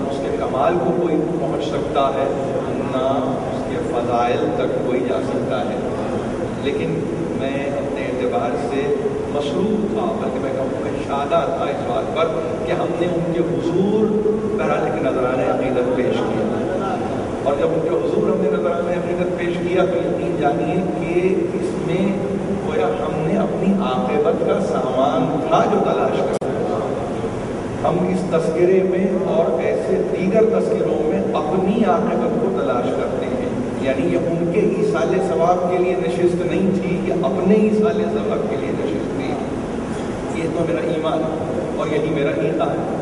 اس کے کمال کو کوئی پہنچ سکتا سکتا ہے نہ اس کے فضائل تک کوئی جا سکتا ہے. لیکن میں اپنے اعتبار سے مسرور تھا، بلکہ میں کہوں کہ شادہ تھا اس بات پر کہ ہم نے ان کے حضور بہرحال ایک نذرانۂ عقیدت پیش کیا. اور جب ان کے حضور ہم نے نذرانۂ عقیدت پیش کیا تو یقین جانیے کہ اس میں گویا ہم نے اپنی عاقبت کا سامان تھا جو تلاش کرا. ہم اس تذکرے میں اور ایسے دیگر تذکروں میں اپنی عاقبت کو تلاش کرتے ہیں. یعنی یہ ان کے ایصال ثواب کے لیے نشست نہیں تھی، یہ اپنے ایصال ثواب کے لیے نشست تھی. یہ تو میرا ایمان اور یہی میرا ایمان ہے.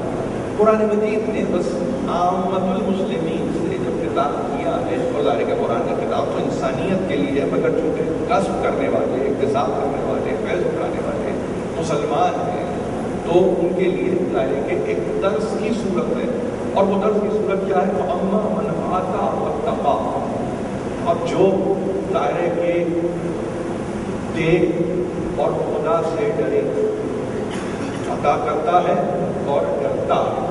قرآن مجید نے بس عامت المسلمین سے جب خطاب کیا ہے، اور ظاہر کہ قرآن کا خطاب تو انسانیت کے لیے ہے، مگر چونکہ کسب کرنے والے، اکتساب کرنے والے، فیض اٹھانے والے مسلمان ہیں تو ان کے لیے ظاہر کہ ایک درس کی صورت ہے. اور وہ درس کی صورت کیا ہے؟ فَأَمَّا مَنْ آتَىٰ وَاتَّقَىٰ. اب جو ظاہر کہ دے اور خدا سے ڈرے، عطا کرتا ہے اور ڈرتا ہے.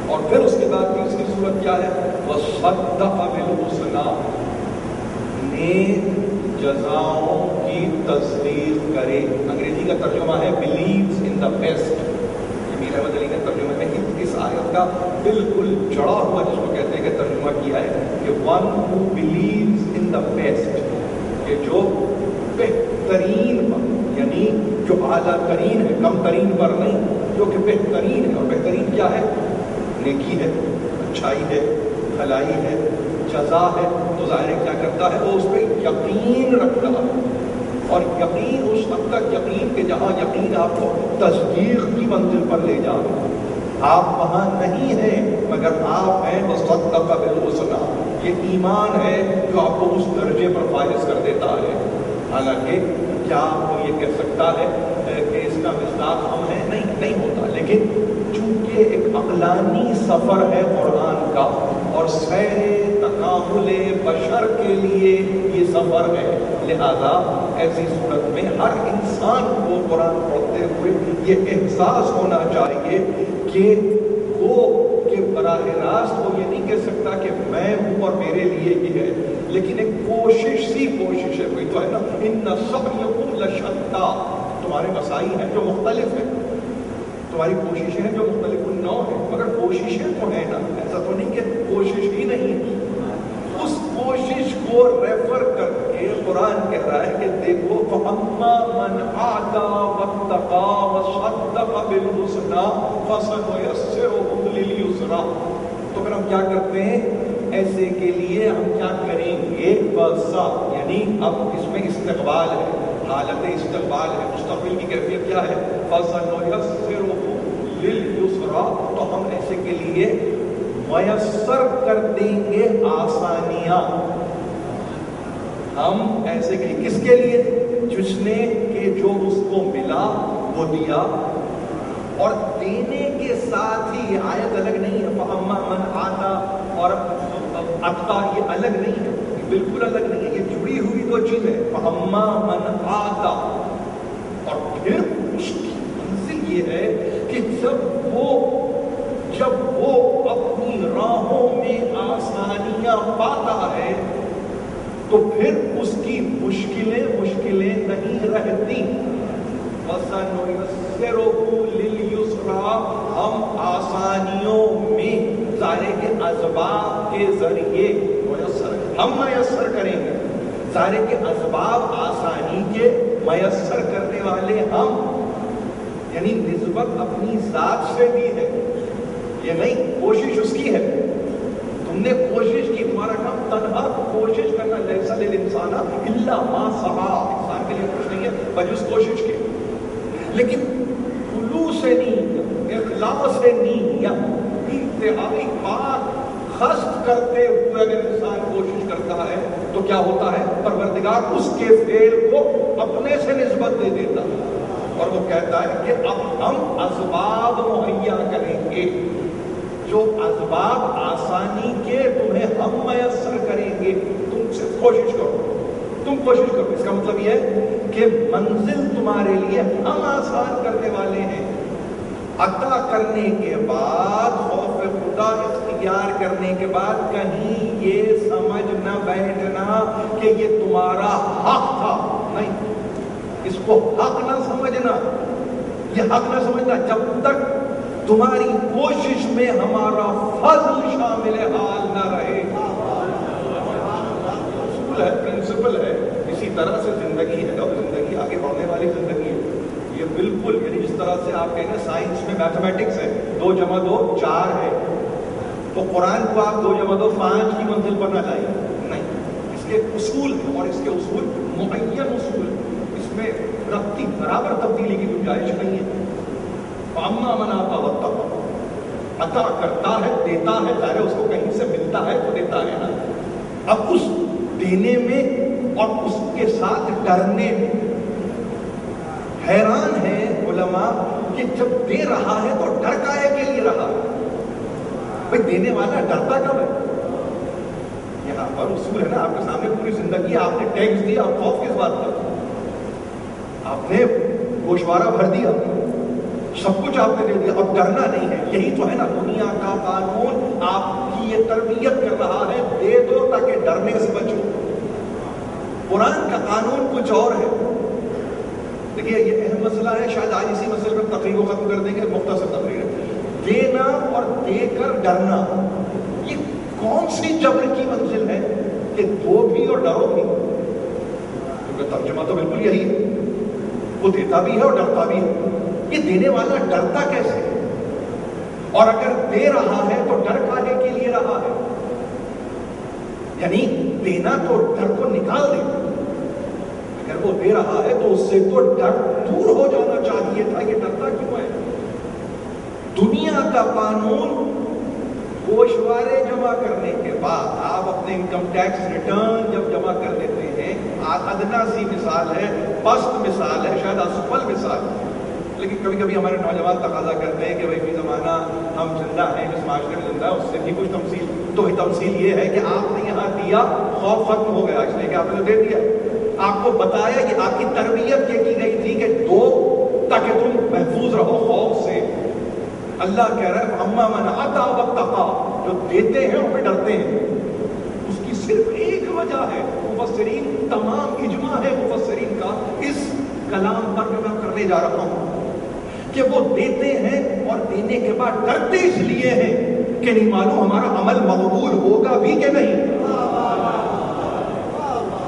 اور پھر اس کے بعد تیسری صورت کیا ہے؟ وَصَدَّقَ بِالْحُسْنَىٰ. نیک جزاؤں کی تصدیق کرے. انگریزی کا ترجمہ ہے believes in the best. امیر احمد علی نے ترجمہ میں اس آیت کا بالکل جڑا ہوا جس کو کہتے ہیں کہ ترجمہ کیا ہے کہ one who believes in the best، کہ جو بہترین پر، یعنی جو اعلیٰ ترین ہے، کم ترین پر نہیں، جو کہ بہترین ہے. اور بہترین کیا ہے؟ نیکی ہے، اچھائی ہے، بھلائی ہے، جزا ہے. تو ظاہر کیا کرتا ہے؟ وہ اس پہ یقین رکھتا ہے. اور یقین اس حد تک یقین کہ جہاں یقین آپ کو تصدیق کی منزل پر لے جائے. آپ وہاں نہیں ہیں مگر آپ ہیں وَصَدَّقَ بِالْحُسْنَىٰ. یہ ایمان ہے جو آپ کو اس درجے پر فائز کر دیتا ہے. حالانکہ کیا وہ یہ کہہ سکتا ہے کہ اس کا مصداق ہم ہیں؟ نہیں ہوتا. لیکن چونکہ ایک عقلانی سفر ہے قرآن کا اور سیر تکامل بشر کے لیے یہ سفر ہے، لہذا ایسی صورت میں ہر انسان کو قرآن پڑھتے ہوئے یہ احساس ہونا چاہیے کہ وہ کہ براہ راست وہ یہ نہیں کہہ سکتا کہ میں ہوں اور میرے لیے یہ ہے، لیکن ایک کوشش ہے. کوئی تو ہے نا، ان سعیکم لشتیٰ. تمہارے مساعی ہیں جو مختلف ہیں، تمہاری کوششیں ہیں جو مختلف النوع ہیں، مگر کوششیں تو ہیں نا. ایسا تو نہیں کہ کوشش ہی نہیں ہے. اس کوشش کو ریفر کر کے قرآن کہہ رہا ہے کہ دیکھو فَأَمَّا مَنْ آتَىٰ وَاتَّقَىٰ وَصَدَّقَ بِالْحُسْنَىٰ فَسَنُيَسِّرُهُ لِلْيُسْرَىٰ. تو پھر ہم کیا کرتے ہیں؟ ایسے کے لیے ہم کیا کریں گے؟ بسا، یعنی اب اس میں استقبال ہے، حالت استقبال ہے، مستقبل کی کیفیت کیا ہے؟ فَسَنُيَسِّرُهُ لِلْيُسْرَىٰ. تو ہم ایسے کے لیے میسر کر دیں گے آسانیاں. ہم ایسے کہ کس کے لیے؟ جس نے کہ جو اس کو ملا وہ دیا. اور دینے کے ساتھ ہی یہ آیت الگ نہیں ہے. فَأَمَّا مَنْ آتَىٰ اور عطا یہ الگ نہیں ہے، بالکل الگ نہیں ہے، یہ جڑی ہوئی دو چیز ہے. فَأَمَّا مَنْ آتَىٰ. اور پھر اس کی منزل یہ ہے کہ جب وہ اپنی راہوں میں آسانیاں پاتا ہے تو پھر اس کی مشکلیں نہیں رہتی. وَسَنُيَسِّرُهُ لِلْيُسْرَىٰ. ہم آسانیوں میں ظاہر کے اسباب کے ذریعے ہم میسر کریں گے. ظاہر کے اسباب آسانی کے میسر کرنے والے ہم، یعنی نسبت اپنی ذات سے بھی ہے، یہ نہیں کوشش اس کی ہے. تم نے کوشش کی، تمہارا کام تنہا کوشش کرنا. لیس للانسان الا ما سعی. انسان کے لیے کچھ نہیں ہے بجز کوشش کے. لیکن خلوص نیت، اخلاص نیت، انتہائی پاک قصد کرتے ہوئے اگر انسان کوشش کرتا ہے تو کیا ہوتا ہے؟ پروردگار اس کے فعل کو اپنے سے نسبت دے دیتا ہے اور وہ کہتا ہے کہ اب ہم اسباب مہیا کریں گے. جو اسباب آسانی کے تمہیں ہم میسر کریں گے. تم صرف کوشش کرو، تم کوشش کرو. اس کا مطلب یہ ہے کہ منزل تمہارے لیے ہم آسان کرنے والے ہیں. عطا کرنے کے بعد خوف خدا اختیار کرنے کے بعد کہیں یہ سمجھ نہ بیٹھنا کہ یہ تمہارا حق تھا. نہیں، اس کو حق نہ سمجھنا، یہ حق نہ سمجھنا جب تک تمہاری کوشش میں ہمارا فضل شامل حال نہ رہے. اصول ہے، پرنسپل ہے. اسی طرح سے زندگی ہے، اور زندگی آگے بڑھنے والی زندگی ہے. یہ بالکل یعنی جس طرح سے آپ کہیں سائنس میں میتھمیٹکس ہے 2 × 2 = 4 ہے، تو قرآن کو آپ 2 × 2 = 5 کی منزل پر نہ لائیں. نہیں، اس کے اصول ہیں اور اس کے اصول معین اصول ہیں. اس میں ربطی برابر تبدیلی کی گنجائش نہیں ہے. فَأَمَّا مَنْ آتَىٰ وَاتَّقَىٰ، عطا کرتا ہے، دیتا ہے، ظاہر اس کو کہیں سے ملتا ہے تو دیتا ہے نا. اب اس دینے میں اور اس کے ساتھ ڈرنے میں حیران ہے علماء کہ جب دے رہا ہے تو ڈر کاہے کے لیے رہا؟ بھئی دینے والا ڈرتا کب ہے؟ یہاں پر اصول ہے نا، آپ کے سامنے پوری زندگی آپ نے ٹیکس دیا، آپ خوف کس بات کا؟ آپ نے گوشوارہ بھر دیا، سب کچھ آپ نے دے دیا، اب ڈرنا نہیں ہے. یہی تو ہے نا دنیا کا قانون، آپ کی یہ تربیت کر رہا ہے دے دو تاکہ ڈرنے سے بچو. قرآن کا قانون کچھ اور ہے. دیکھیے یہ اہم مسئلہ ہے، شاید آج اسی مسئلے پر تقریر کو ختم کر دیں گے. مختصر تقریر ہے. دینا اور دے کر ڈرنا، یہ کون سی جبر کی منزل ہے کہ دو بھی اور ڈرو بھی؟ کیونکہ ترجمہ تو بالکل یہی ہے، وہ دیتا بھی ہے اور ڈرتا بھی ہے. یہ دینے والا ڈرتا کیسے؟ اور اگر دے رہا ہے تو ڈر کاہے کے لیے رہا ہے؟ یعنی دینا تو ڈر کو نکال دے. اگر وہ دے رہا ہے تو اس سے تو ڈر دور ہو جانا چاہیے تھا. یہ ڈرتا کیوں ہے؟ دنیا کا قانون گوشوارے جمع کرنے کے بعد آپ اپنے انکم ٹیکس ریٹرن جب جمع کر لیتے ہیں، ادنا سی مثال ہے، پست مثال ہے، شاید اسفل مثال ہے، لیکن کبھی کبھی ہمارے نوجوان تقاضا کرتے ہیں کہ بھائی فی زمانہ ہم زندہ ہیں، جس معاشرے میں زندہ ہے اس سے بھی کچھ تمثیل. تو تمثیل یہ ہے کہ آپ نے یہاں دیا، خوف ختم ہو گیا، اس لیے کہ آپ نے دے دیا. آپ کو بتایا کہ آپ کی تربیت یہ کی گئی تھی کہ دو تاکہ تم محفوظ رہو خوف سے. اللہ کہہ رہا ہے اما من آتا واتقا، جو دیتے ہیں اور پھر ڈرتے ہیں. اس کی صرف ایک وجہ ہے، مفسرین تمام اجماع ہے مفسرین کا اس کلام پر جو میں کرنے جا رہا ہوں، کہ وہ دیتے ہیں اور دینے کے بعد ڈرتے اس لیے ہیں کہ نہیں معلوم ہمارا عمل مقبول ہوگا بھی کہ نہیں.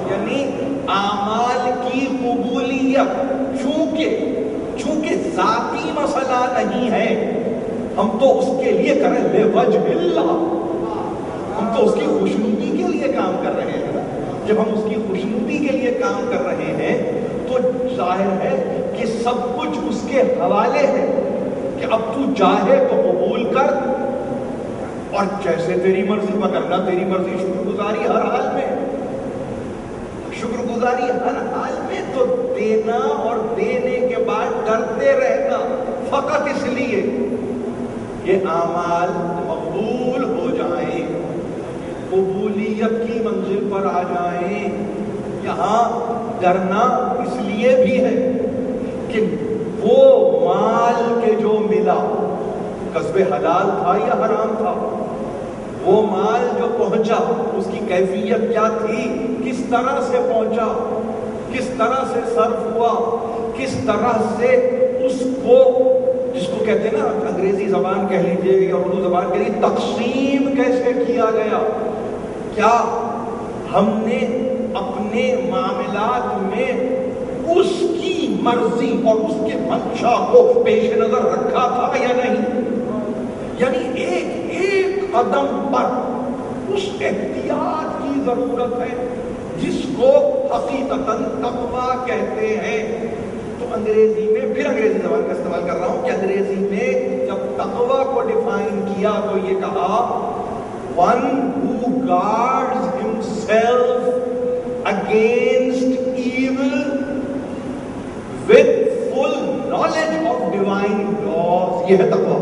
یعنی اعمال کی قبولیت چونکہ ذاتی مسئلہ نہیں ہے، ہم تو اس کے لیے کر رہے ہیں وجہ اللہ، ہم تو اس کی خوشنودی کے لیے کام کر رہے ہیں. جب ہم اس کی خوشنودی کے لیے کام کر رہے ہیں تو ظاہر ہے کہ سب کچھ اس کے حوالے ہے کہ اب تو چاہے تو قبول کر اور جیسے تیری مرضی، مگر نہ تیری مرضی. شکر گزاری ہر حال میں، شکر گزاری ہر حال میں. تو دینا اور دینے کے بعد ڈرتے رہنا فقط اس لیے یہ اعمال مقبول ہو جائیں، قبولیت کی منزل پر آ جائیں. یہاں ڈرنا اس لیے بھی ہے کہ وہ مال کے جو ملا کسب حلال تھا یا حرام تھا، وہ مال جو پہنچا اس کی کیفیت کیا تھی، کس طرح سے پہنچا، کس طرح سے صرف ہوا، کس طرح سے اس کو، جس کو کہتے ہیں نا انگریزی زبان کہہ لیجیے یا اردو زبان کہہ لیجیے، تقسیم کیسے کیا گیا. کیا ہم نے اپنے معاملات میں اس کی مرضی اور اس کے منشا کو پیش نظر رکھا تھا یا نہیں؟ یعنی ایک ایک قدم پر اس احتیاط کی ضرورت ہے جس کو حقیقتاً تقویٰ کہتے ہیں. تو انگریزی میں، پھر انگریزی زبان کا استعمال کر رہا ہوں کہ انگریزی میں جب تقویٰ کو ڈیفائن کیا تو یہ کہا one who guards himself against evil with full knowledge of divine laws. یہ ہے تقویٰ.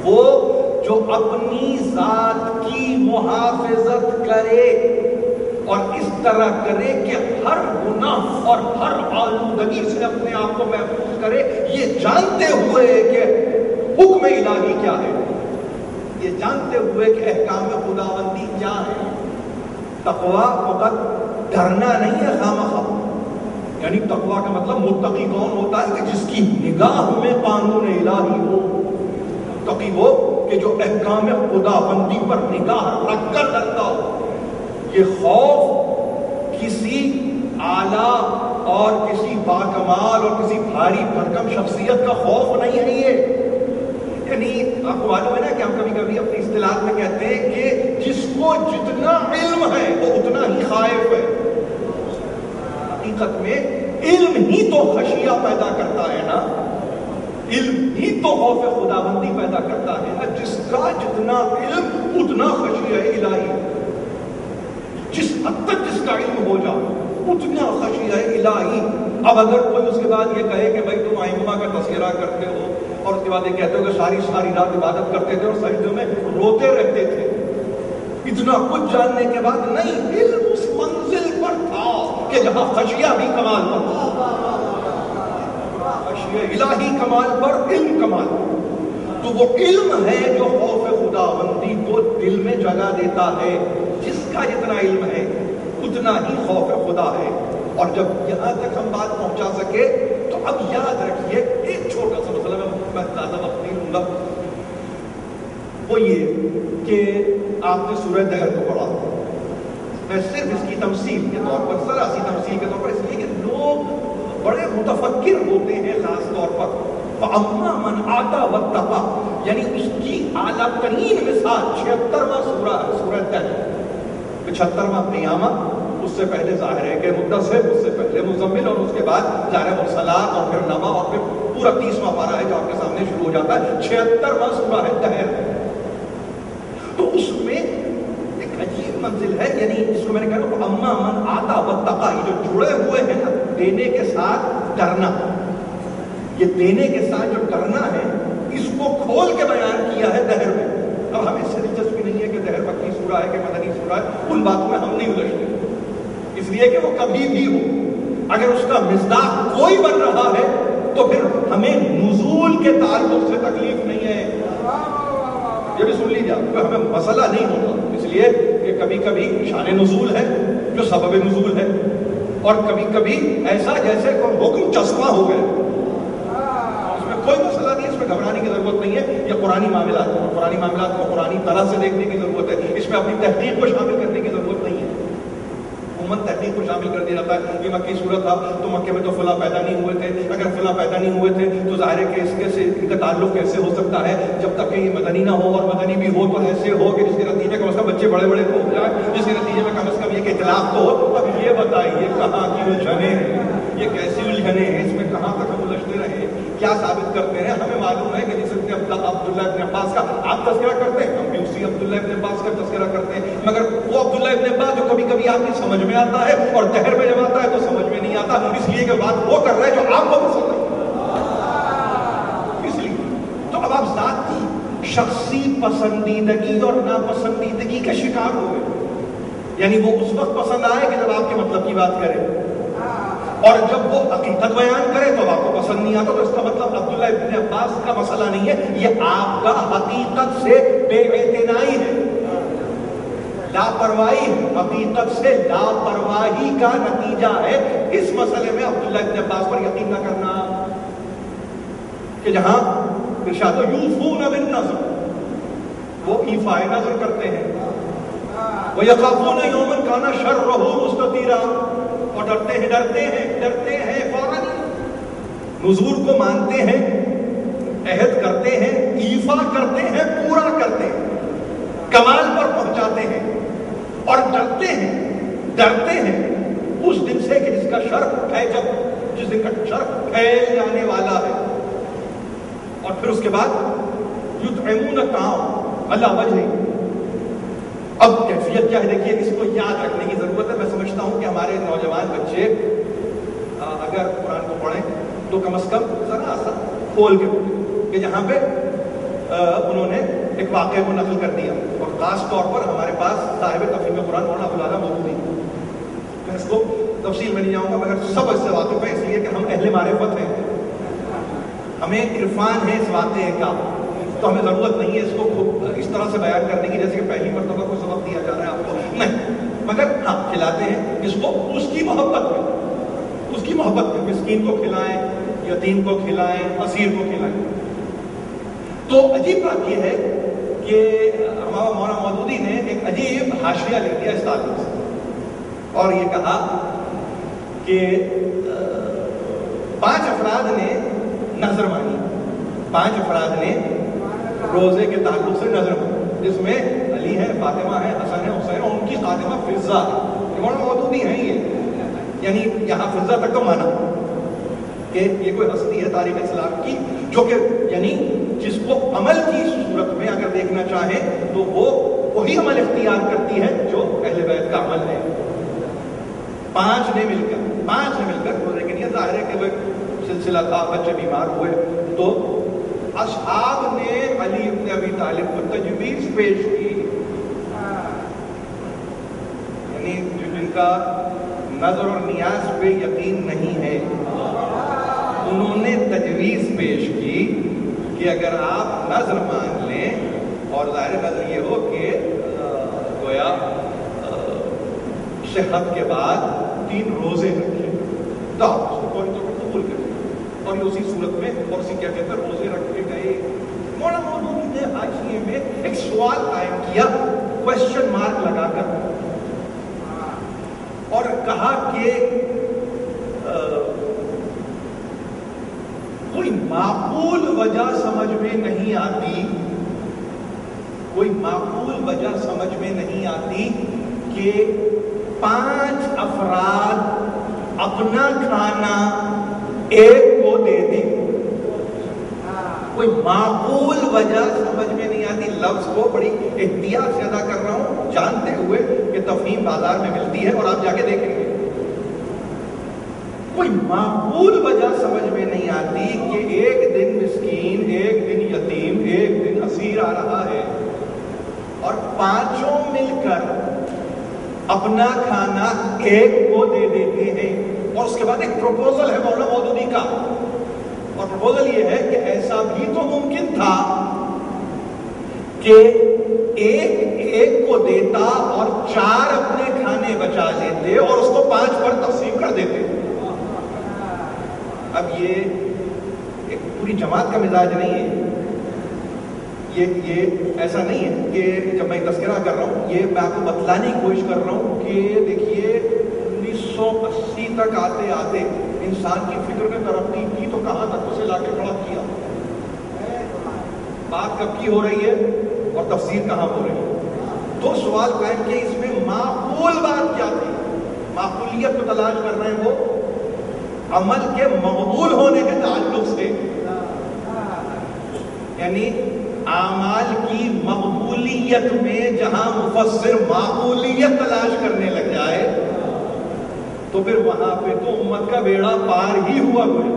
وہ جو اپنی ذات کی محافظت کرے اور اس طرح کرے کہ ہر گناہ اور ہر آلودگی سے اپنے آپ کو محفوظ کرے، یہ جانتے ہوئے کہ حکم الہی کیا ہے. یہ جانتے ہوئے کہ احکام خداوندی کیا ہے. تقویٰ فقط ڈرنا نہیں ہے خامخواہ. یعنی تقویٰ کا مطلب متقی کون ہوتا ہے؟ کہ جس کی نگاہ میں قانون الہی ہو. تقی وہ کہ جو احکام خداوندی پر نگاہ رکھ کر ڈرتا ہو. یہ خوف کسی اعلیٰ اور کسی باکمال اور کسی بھاری بھرکم شخصیت کا خوف نہیں ہے. یہ یعنی آپ کو معلوم ہے نا کہ ہم کبھی کبھی اپنی اصطلاح میں کہتے ہیں کہ جس کو جتنا علم ہے وہ اتنا ہی خائف ہے. حقیقت میں علم ہی تو خشیہ پیدا کرتا ہے نا. علم ہی تو خوف خداوندی پیدا کرتا ہے نا. جس کا جتنا علم اتنا خشیہ الہی. جس حد تک جس کا علم ہو جائے اتنا خشیہ الہی. اب اگر کوئی اس کے بعد یہ کہے کہ بھائی تم آئمہ کا تذکرہ کرتے ہو اور اس کے بعد یہ کہتے ہو کہ ساری رات عبادت کرتے تھے اور سجدوں میں روتے رہتے تھے, اتنا کچھ جاننے کے بعد نہیں, علم اس منزل پر تھا کہ جہاں خشیہ بھی کمال پر تھا. خشیہ الہی کمال پر, علم کمال پر. تو وہ علم ہے جو خوف خداوندی کو دل میں جگہ دیتا ہے. جس کا جتنا علم ہے اتنا ہی خوف خدا ہے. اور جب یہاں تک ہم بات پہنچا سکے تو اب یاد رکھیے ایک چھوٹا سا مسئلہ, میں زیادہ وقت نہیں لوں گا, وہ یہ کہ آپ نے سورہ دہر کو پڑھا. میں صرف اس کی تمثیل کے طور پر, ذرا سی تمثیل کے طور پر, اس لیے کہ لوگ بڑے متفکر ہوتے ہیں خاص طور پر. فَأَمَّا مَنْ آتَى وَاتَّقَى, یعنی اس کی اعلیٰ ترین مثال 76واں سورہ ہے, سورہ دہر. 75واں قیامہ, اس سے پہلے ظاہر ہے کہ مدثر, اس سے پہلے مزمل, اور اس کے بعد ظاہر مرسلات, اور پھر نما, اور پھر پورا 30واں پارہ ہے جو آپ کے سامنے شروع ہو جاتا ہے. 76واں سورہ ہے دہر. تو اس میں ایک عجیب منزل ہے, یعنی اس کو میں نے کہا اما من آتا واتقا, یہ جو جڑے ہوئے ہیں نا دینے کے ساتھ ڈرنا, یہ دینے کے ساتھ جو ڈرنا ہے اس کو کھول کے بیان کیا ہے دہر میں. اب ہمیں اس سے دلچسپی نہیں ہے کہ دہر مکی سورہ ہے کہ مدنی سورہ ہے, ان باتوں میں ہم نہیں الجھتے, اس لیے کہ وہ کبھی بھی ہو. اگر اس کا مصداق کوئی بن رہا ہے تو پھر ہمیں نزول کے تعلق سے تکلیف نہیں ہے. یہ بھی سن لیجیے, ہمیں مسئلہ نہیں ہوتا, اس لیے کہ کبھی کبھی شان نزول ہے جو سبب نزول ہے, اور کبھی کبھی ایسا جیسے کوئی حکم چسپاں ہو گئے. اس میں کوئی مسئلہ نہیں ہے, اس میں گھبرانے کی ضرورت نہیں ہے. یہ قرآنی معاملات ہیں, قرآنی معاملات کو قرآنی طرح سے دیکھنے کی ضرورت ہے. اس میں اپنی تحقیق کو شامل کرنے کی ضرورت نہیں ہے. تحقیق کو شامل کر دیا جاتا ہے. یہ مکی صورت تھا تو مکے میں تو فلاں پیدا نہیں ہوئے تھے, اگر فلاں پیدا نہیں ہوئے تھے تو ظاہر ہے کہ اس کے سے ان کا تعلق کیسے ہو سکتا ہے جب تک کہ یہ مدنی نہ ہو, اور مدنی بھی ہو تو ایسے ہو کہ جس کے نتیجے کم از کم بچے بڑے بڑے تو ہو جائے, جس کے نتیجے میں کم از کم یہ کہ اختلاف تو ہو. اب یہ بتائیے کہاں کی الجھنیں ہیں, یہ کیسی الجھنیں ہیں, اس میں کہاں تک ہم الجھتے رہے, کیا ثابت کرتے ہیں. ہمیں معلوم ہے کہ جس عبداللہ ابن عباس کا آپ تذکرہ کرتے ہیں, ہم بھی اسی عبداللہ ابن عباس کا تذکرہ کرتے ہیں, مگر وہ عبداللہ ابن عباس جو کبھی کبھی آپ کی سمجھ میں آتا ہے اور دہر میں جب آتا ہے تو سمجھ میں نہیں آتا, اس لیے کہ بات وہ کر رہے ہیں جو آپ کو پسند نہیں. اس لیے تو اب آپ ذاتی شخصی پسندیدگی اور ناپسندیدگی کا شکار ہو گئے. یعنی وہ اس وقت پسند آئے کہ جب آپ کے مطلب کی بات کرے, اور جب وہ حقیقت بیان کرے تو آپ کو پسند نہیں آتا. تو اس کا مطلب عبداللہ ابن عباس کا مسئلہ نہیں ہے, یہ آپ کا حقیقت سے بے اعتنائی ہے, لاپرواہی, حقیقت سے لاپرواہی کا نتیجہ ہے. اس مسئلے میں عبداللہ ابن عباس پر یقین نہ کرنا کہ جہاں ارشاد یوفون بالنذر, وہ ایفائے نذر کرتے ہیں, وَيَخَافُونَ يَوْمًا كَانَ شَرُّهُ مُسْتَطِيرًا, اور ڈرتے ہیں فوراً نذور کو مانتے ہیں, عہد کرتے ہیں, ایفا کرتے ہیں, پورا کرتے ہیں, کمال پر پہنچاتے ہیں, اور ڈرتے ہیں اس دن سے کہ جس کا شر ہے, جس دن کا شر پھیل جانے والا ہے. اور پھر اس کے بعد یطعمون الطعام علی وجہ. اب کیفیت کیا ہے دیکھیے, اس کو یاد رکھنے کی ضرورت ہے. میں سمجھتا ہوں کہ ہمارے نوجوان بچے اگر قرآن کو پڑھیں تو کم از کم ذرا سا کھول کے پڑھیں کہ جہاں پہ انہوں نے ایک واقعے کو نقل کر دیا, اور خاص طور پر ہمارے پاس صاحب تفہیم قرآن مولانا ابوالعلا موجود ہیں. میں اس کو تفصیل میں نہیں جاؤں گا, مگر سب اس سے واقف ہیں, اس لیے کہ ہم اہل معرفت ہیں, ہمیں عرفان ہے اس واقعے کا. تو ہمیں ضرورت نہیں ہے اس کو اس طرح سے بیان کرنے کی جیسے کہ پہلی مرتبہ کوئی سبق دیا جا رہا ہے آپ کو، نہیں، مگر ہاں کھلاتے ہیں اس کو اس کی محبت میں مسکین کو کھلائیں، یتیم کو کھلائیں، اسیر کو کھلائیں. تو عجیب بات یہ ہے کہ ہمارا مولانا مودودی نے ایک عجیب حاشیہ لکھ دیا اس تعلق سے، اور یہ کہا کہ 5 افراد نے نظر مانی، 5 افراد نے روزے کے تعلق سے نظر مانی، جس میں علی ہے، فاطمہ ہے، حسن ہے، حسین، اور ان کی خاتمہ فضہ ہے. مولانا مودودی ہیں یہ، یعنی یہاں فضہ تک تو مانا کہ یہ کوئی ہستی ہے تاریخ اسلام کی جو کہ یعنی جس کو عمل کی صورت میں اگر دیکھنا چاہیں تو وہ وہی عمل اختیار کرتی ہے جو اہل بیت کا عمل ہے. 5 نے مل کر روزے کے لیے، ظاہر ہے کہ وہ سلسلہ تھا، بچے بیمار ہوئے تو اصحاب نے علی ابن ابی طالب کو تجویز پیش کی، یعنی جن کا نظر اور نیاز پہ یقین نہیں ہے انہوں نے تجویز پیش کی کہ اگر آپ نظر مان لیں اور ظاہر نظر یہ ہو کہ گویا صحت کے بعد 3 روزے رکھیں تو آپ اس کو فوری طور پر قبول کریں، اور یہ اسی صورت میں اور اسی کیفیت میں روزے رکھے گئے. مولانا مودودی نے حاشیے میں ایک سوال قائم کیا کوشچن مارک لگا کر، اور کہا کہ کوئی معقول وجہ سمجھ میں نہیں آتی کہ 5 افراد اپنا کھانا ایک کو دے دیں. کوئی معقول وجہ سمجھ میں نہیں آتی. لفظ کو بڑی احتیاط سے ادا کر رہا ہوں جانتے ہوئے کہ تفہیم بازار میں ملتی ہے اور آپ جا کے دیکھیں گے. کوئی معقول وجہ سمجھ میں نہیں آتی کہ ایک دن مسکین، ایک دن یتیم، ایک دن اسیر آ رہا ہے اور 5 مل کر اپنا کھانا ایک کو دے دیتے ہیں. اور اس کے بعد ایک پروپوزل ہے مولانا مودودی کا، اور پروپوزل یہ ہے کہ ایسا بھی تو ممکن تھا کہ ایک کو دیتا اور 4 اپنے کھانے بچا لیتے اور اس کو 5 پر تقسیم کر دیتے. اب یہ ایک پوری جماعت کا مزاج نہیں ہے، یہ ایسا نہیں ہے کہ جب میں تذکرہ کر رہا ہوں یہ میں آپ کو بتلانے کی کوشش کر رہا ہوں کہ دیکھیے 1980 تک آتے آتے انسان کی فکر نے ترقی کی تو کہاں تک اسے لا کے کھڑا کیا. بات کب کی ہو رہی ہے اور تفسیر کہاں ہو رہی ہے. 2 سوال قائم کیے، اس میں معقول بات کیا تھی. معقولیت کو تلاش کر رہے ہیں وہ عمل کے مقبول ہونے کے تعلق سے، یعنی اعمال کی مقبولیت میں جہاں مفسر معقولیت تلاش کرنے لگ جائے تو پھر وہاں پہ تو امت کا بیڑا پار ہی ہوا کوئی.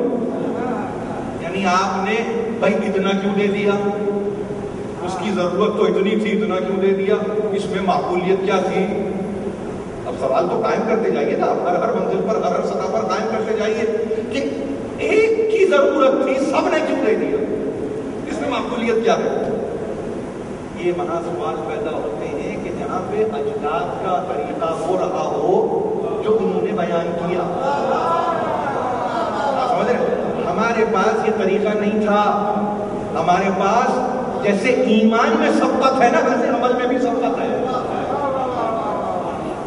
یعنی آپ نے بھائی اتنا کیوں دے دیا، اس کی ضرورت تو اتنی تھی، اتنا کیوں دے دیا، اس میں معقولیت کیا تھی. اب سوال تو قائم کرتے جائیے نا، ہر منزل پر ہر سطح پر قائم کرتے جائیے کہ ایک کی ضرورت تھی سب نے کیوں دے دیا، اس میں معقولیت کیا ہے. یہ وہاں سوال پیدا ہوتے ہیں کہ جہاں پہ اجداد کا طریقہ ہو رہا ہو جو انہوں نے بیان کیا. سمجھ رہے؟ ہمارے پاس یہ طریقہ نہیں تھا. ہمارے پاس جیسے ایمان میں سبقت ہے نا ویسے عمل میں بھی سبقت ہے.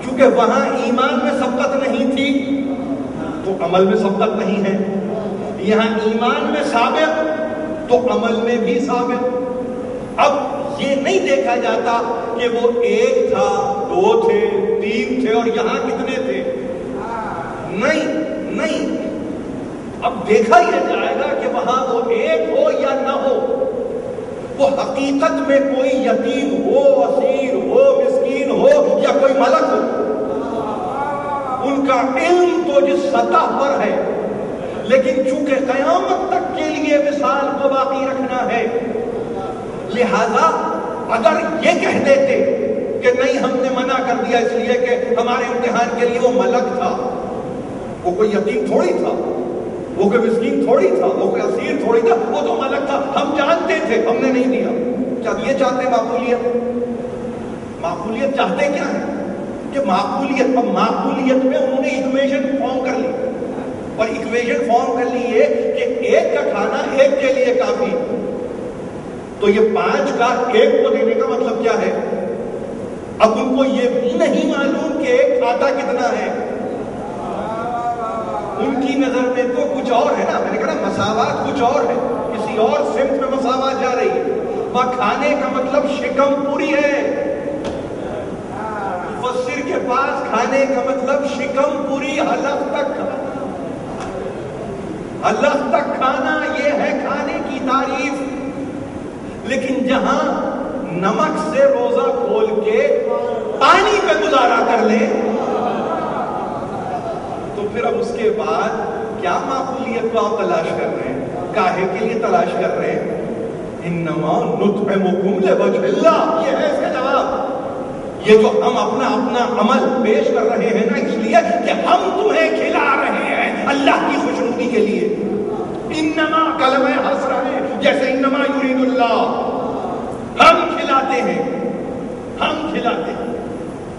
کیونکہ وہاں ایمان میں سبقت نہیں تھی تو عمل میں سبقت نہیں ہے. یہاں ایمان میں ثابت تو عمل میں بھی ثابت. اب یہ نہیں دیکھا جاتا کہ وہ 1 تھا، 2 تھے، 3 تھے اور یہاں کتنے تھے. نہیں، اب دیکھا یہ جائے گا کہ وہاں وہ 1 ہو یا نہ ہو، وہ حقیقت میں کوئی یتیم ہو، اسیر ہو، مسکین ہو یا کوئی ملک ہو. ان کا علم تو جس سطح پر ہے، لیکن چونکہ قیامت تک کے لیے مثال کو باقی رکھنا ہے، لہذا اگر یہ کہہ دیتے کہ نہیں ہم نے منع کر دیا اس لیے کہ ہمارے امتحان کے لیے وہ ملک تھا، وہ کوئی یتیم تھوڑی تھا، وہ کوئی مسکین تھوڑی تھا، وہ کوئی اسیر تھوڑی تھا، وہ تو ملک تھا، ہم جانتے تھے، ہم نے نہیں دیا۔ کیا یہ چاہتے ہیں معقولیت؟ معقولیت چاہتے کیا ہے کہ معقولیت، اب معقولیت میں انہوں نے ایکویشن فارم کر لی، اور ایکویشن فارم کر لی ہے کہ ایک کا کھانا ایک کے لیے کافی، تو یہ 5 کا ایک کو دینے کا مطلب کیا ہے؟ اب ان کو یہ بھی نہیں معلوم کہ ایک کھاتا کتنا ہے، ان کی نظر میں تو کچھ اور ہے نا۔ میں نے کہا مساوات کچھ اور ہے، کسی اور سمت میں مساوات جا رہی ہے۔ وہاں کھانے کا مطلب شکم پوری ہے، مفسر کے پاس کھانے کا مطلب شکم پوری، حلق تک کھانا، یہ ہے کھانے کی تعریف۔ لیکن جہاں نمک سے روزہ کھول کے پانی پہ گزارا کر لے تو پھر اب اس کے بعد کیا معقولیت کو آپ تلاش کر رہے ہیں؟ کاہے کے لیے تلاش کر رہے ہیں؟ انما نطعمکم لوجہ اللہ، یہ ہے اس کا جواب۔ یہ جو ہم اپنا عمل پیش کر رہے ہیں نا، اس لیے کہ ہم تمہیں کھلا رہے ہیں اللہ کی خوشنودی کے لیے۔ انما کلمہ حسر ہے، جیسے انما یرید اللہ، ہم کھلاتے ہیں،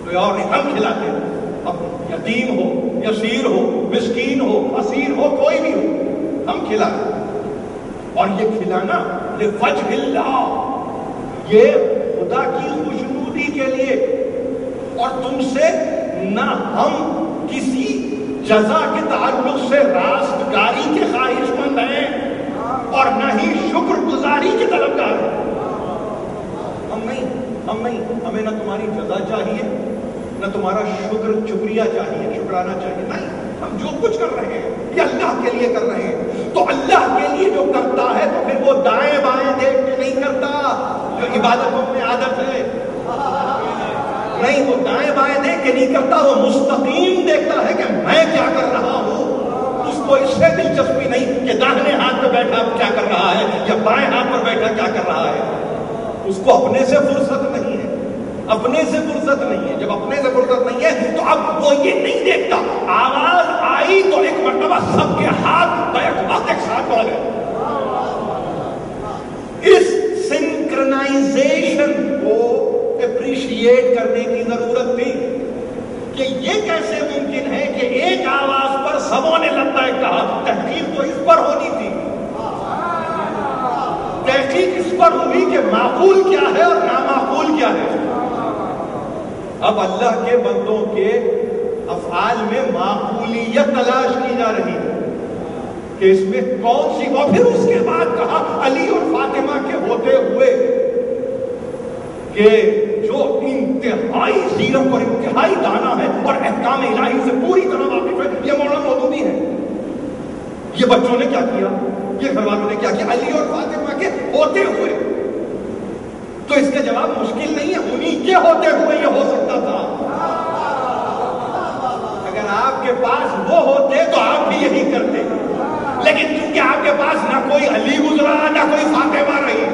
کوئی اور نہیں، ہم کھلاتے ہیں۔ اب یتیم ہو، یسیر ہو، مسکین ہو، اسیر ہو، کوئی بھی ہو، ہم کھلاتے ہیں۔ اور یہ کھلانا لوجہ اللہ، یہ خدا کی خوشنودی کے لیے، اور تم سے نہ ہم کسی جزا کے تعلق سے راستگاری کے خواہش مند ہیں اور نہ ہی شکر گزاری کے طلبگار ہیں۔ ہم نہیں، ہمیں نہ تمہاری جزا چاہیے، نہ تمہارا شکریہ چاہیے، شکرانہ چاہیے، نہیں۔ ہم جو کچھ کر رہے ہیں یہ اللہ کے لیے کر رہے ہیں۔ تو اللہ کے لیے جو کرتا ہے تو پھر وہ دائیں بائیں دیکھ کے نہیں کرتا، جو عبادتوں میں عادت ہے، نہیں، وہ دائیں بائیں دیکھ کے نہیں کرتا، وہ مستقیم دیکھتا ہے کہ میں کیا کر رہا ہوں۔ اس کو اس سے دلچسپی نہیں کہ داہنے ہاتھ پہ بیٹھا کیا کر رہا ہے یا بائیں ہاتھ پر بیٹھا کیا کر رہا ہے۔ اس کو اپنے سے فرصت نہیں ہے، اپنے سے فرصت نہیں ہے۔ جب اپنے سے فرصت نہیں ہے تو اب وہ یہ نہیں دیکھتا، آواز آئی تو ایک مرتبہ سب کے ہاتھ بیک وقت ایک ساتھ بڑھ گئے۔ اس سنکرنائزیشن کو اپریشیٹ کرنے کی ضرورت تھی کہ یہ کیسے ممکن ہے کہ ایک آواز پر سبوں نے لبیک کہا۔ تحقیق تو اس پر ہونی تھی، تحقیق اس پر ہوئی کہ معقول کیا ہے اور نامعقول کیا ہے۔ اب اللہ کے بندوں کے افعال میں معقولیت تلاش کی جا رہی ہے کہ اس میں کون سی، اور پھر اس کے بعد کہا علی اور فاطمہ کے ہوتے ہوئے کہ جو انتہائی زیرک اور انتہائی دانا ہے اور احکام الہی سے پوری طرح واقف ہے، یہ مولانا مودودی ہے۔ یہ بچوں نے کیا کیا، یہ گھر والوں نے کیا کیا علی اور فاطمہ کے ہوتے ہوئے؟ تو اس کا جواب مشکل نہیں ہے، انہی کے ہوتے ہوئے یہ ہو سکتا تھا۔ اگر آپ کے پاس وہ ہوتے تو آپ بھی یہی کرتے، لیکن کیونکہ آپ کے پاس نہ کوئی علی گزرا نہ کوئی فاطمہ رہی،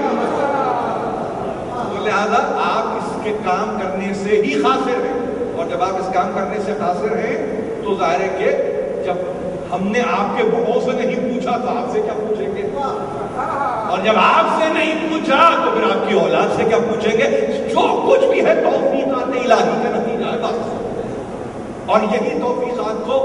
تو لہذا آپ اس کے کام کرنے سے ہی خاسر ہیں۔ اور جب آپ اس کام کرنے سے خاسر ہیں تو ظاہر ہے کہ جب ہم نے آپ کے بڑوں سے نہیں پوچھا تو آپ سے کیا پوچھیں گے، اور جب آپ سے نہیں پوچھا تو پھر آپ کی اولاد سے کیا پوچھیں گے۔ جو کچھ بھی ہے توفیقات الہی کا نتیجہ ہے بس۔ اور یہی توفیقات کو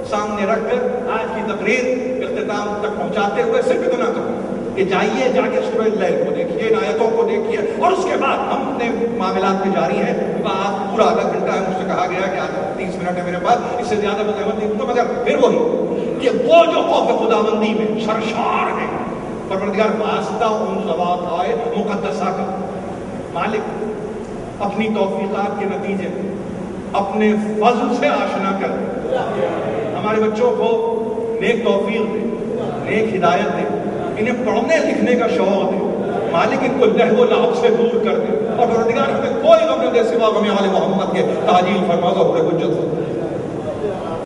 سامنے رکھ کر آج کی تقریر اختتام تک پہنچاتے ہوئے صرف اتنا کروں کہ جائیے جا کے سورہ اللیل کو دیکھیے، ان آیتوں کو دیکھیے، اور اس کے بعد ہم اپنے معاملات میں جاری ہیں۔ آج پورا آدھا گھنٹہ ہے، مجھ سے کہا گیا کہ آج 30 منٹ ہے میرے پاس، اس سے زیادہ میں زحمت نہیں دوں گا، مگر پھر وہی کہ وہ جو خوف خداوندی میں سرشار ہے، پروردگار واسطہ ان ضوابط مقدسہ کا مالک اپنی توفیقات کے نتیجے اپنے فضل سے آشنا کر ہمارے بچوں کو نیک توفیق دے، نیک ہدایت دے، انہیں پڑھنے لکھنے کا شوق دے، مالک ان کو لہو و لعب سے دور کر دے، اور پروردگار ہمیں کوئی غم نہ دے سوا غم آل محمد کے، تعجیل فرما ظہور حجت۔